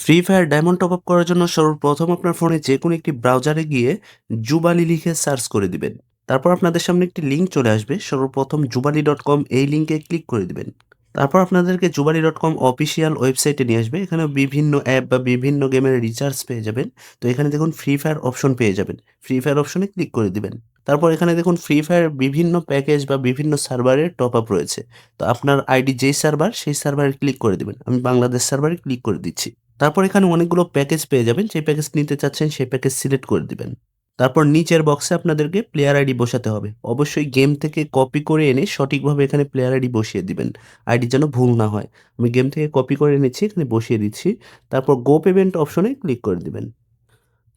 Free fire diamond top up করার জন্য সর্বপ্রথম আপনার ফোনে যেকোনো একটি ব্রাউজারে গিয়ে জুবালি লিখে সার্চ করে দিবেন। তারপর আপনাদের সামনে একটি লিঙ্ক চলে আসবে। সর্বপ্রথম জুবালি.com এই লিঙ্কে ক্লিক করে দিবেন। তারপর আপনাদেরকে জুবালি.com অফিসিয়াল ওয়েবসাইটে নিয়ে আসবে। এখানে বিভিন্ন অ্যাপ বা বিভিন্ন গেমের রিচার্জ পেয়ে যাবেন। তো এখানে দেখুন ফ্রি ফায়ার অপশন পেয়ে যাবেন। ফ্রি ফায়ার অপশনে ক্লিক করে দিবেন। তারপর এখানে দেখুন ফ্রি ফায়ার বিভিন্ন প্যাকেজ বা বিভিন্ন সার্ভারের টপ আপ রয়েছে। তো আপনার আইডি যেই সার্ভার সেই সার্ভারে ক্লিক করে দিবেন। আমি বাংলাদেশ সার্ভারে ক্লিক করে দিচ্ছি। তারপর এখানে অনেকগুলো প্যাকেজ পেয়ে যাবেন। যে প্যাকেজ নিতে চাচ্ছেন সেই প্যাকেজ সিলেক্ট করে দিবেন। তারপর নিচের বক্সে আপনাদেরকে প্লেয়ার আইডি বসাতে হবে। অবশ্যই গেম থেকে কপি করে এনে সঠিকভাবে এখানে প্লেয়ার আইডি বসিয়ে দিবেন। আইডি যেন ভুল না হয়। আমি গেম থেকে কপি করে এনেছি, এখানে বসিয়ে দিচ্ছি। তারপর গো পেমেন্ট অপশনে ক্লিক করে দিবেন।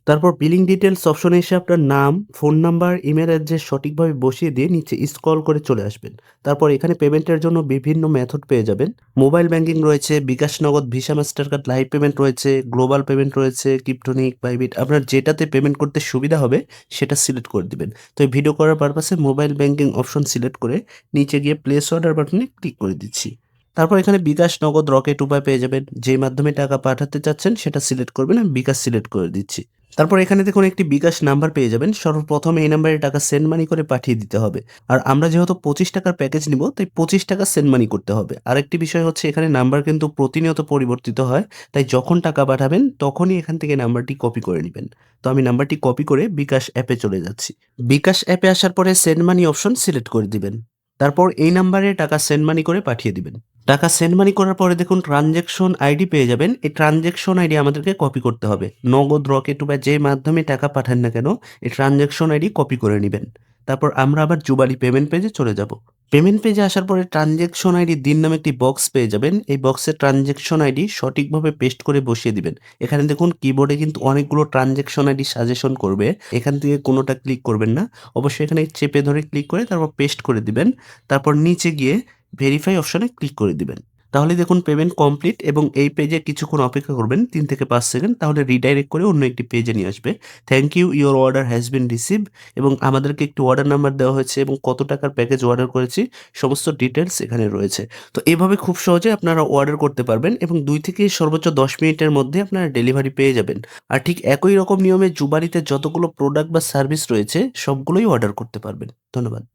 তারপর বিলিং ডিটেইলস অপশনে এসে আপনার নাম, ফোন নাম্বার, ইমেইল অ্যাড্রেস সঠিকভাবে বসিয়ে দিয়ে নিচে স্ক্রল করে চলে আসবেন। তারপর এখানে পেমেন্টের জন্য বিভিন্ন মেথড পেয়ে যাবেন। মোবাইল ব্যাংকিং রয়েছে, বিকাশ নগদ, ভিসা, মাস্টারকার্ড, লাইভ পেমেন্ট রয়েছে, গ্লোবাল পেমেন্ট রয়েছে, ক্রিপ্টোনিক, বাইবিট। আপনার যেটাতে পেমেন্ট করতে সুবিধা হবে সেটা সিলেক্ট করে দিবেন। তো এই ভিডিও করার পারপাসে মোবাইল ব্যাংকিং অপশন সিলেক্ট করে নিচে গিয়ে প্লেস অর্ডার বাটনে ক্লিক করে দিচ্ছি। তারপর এখানে বিকাশ নগদ রকেট উপায় পেয়ে যাবেন। যেই মাধ্যমে টাকা পাঠাতে চাচ্ছেন সেটা সিলেক্ট করবেন। আমি বিকাশ সিলেক্ট করে দিচ্ছি। তারপর এখানে দেখুন একটি বিকাশ নাম্বার পেয়ে যাবেন। সর্বপ্রথম এই নাম্বারে টাকা সেন্ড মানি করে পাঠিয়ে দিতে হবে। আর আমরা যেহেতু ৳২৫ র প্যাকেজ নিব, তাই ৳২৫ সেন্ড মানি করতে হবে। আরেকটি বিষয় হচ্ছে এখানে নাম্বার কিন্তু প্রতিনিয়ত পরিবর্তিত হয়। তাই যখন টাকা পাঠাবেন তখনই এখান থেকে নাম্বারটি কপি করে নিবেন। তো আমি নাম্বারটি কপি করে বিকাশ অ্যাপে চলে যাচ্ছি। বিকাশ অ্যাপে আসার পরে সেন্ড মানি অপশন সিলেক্ট করে দিবেন। তারপর এই নাম্বারে টাকা সেন্ড মানি করে পাঠিয়ে দিবেন। টাকা সেন্ড মানি করার পরে দেখুন ট্রান্সেকশন আইডি পেয়ে যাবেন। এই ট্রান্সেকশন আইডি আমাদেরকে কপি করতে হবে। নগদ, রকেট বা যে মাধ্যমে টাকা পাঠান না কেন, এই ট্রান্সেকশন আইডি কপি করে নিবেন। তারপর আমরা আবার জুবালি পেমেন্ট পেজে চলে যাব। পেমেন্ট পেজে আসার পরে ট্রান্সেকশন আইডি দিন নামে একটি বক্স পেয়ে যাবেন। এই বক্সে ট্রান্সেকশন আইডি সঠিকভাবে পেস্ট করে বসিয়ে দিবেন। এখানে দেখুন কিবোর্ডে কিন্তু অনেকগুলো ট্রান্সেকশন আইডি সাজেশন করবে। এখান থেকে কোনোটা ক্লিক করবেন না। অবশ্যই এখানে চেপে ধরে ক্লিক করে তারপর পেস্ট করে দিবেন। তারপর নিচে গিয়ে ভেরিফাই অপশনে ক্লিক করে দিবেন। তাহলে দেখুন পেমেন্ট কমপ্লিট এবং এই পেজে কিছুক্ষণ অপেক্ষা করবেন ৩ থেকে ৫ সেকেন্ড, তাহলে রিডাইরেক্ট করে অন্য একটি পেজে নিয়ে আসবে। Thank you, your order has been received এবং আমাদেরকে একটি অর্ডার নাম্বার দেওয়া হয়েছে এবং কত টাকার প্যাকেজ অর্ডার করেছি সমস্ত ডিটেইলস এখানে রয়েছে। তো এভাবে খুব সহজে আপনারা অর্ডার করতে পারবেন এবং ২ থেকে সর্বোচ্চ ১০ মিনিটের মধ্যে আপনারা ডেলিভারি পেয়ে যাবেন। আর ঠিক একই রকম নিয়মে জুবারিতে যতগুলো প্রোডাক্ট বা সার্ভিস রয়েছে সবগুলোই অর্ডার করতে পারবেন। ধন্যবাদ।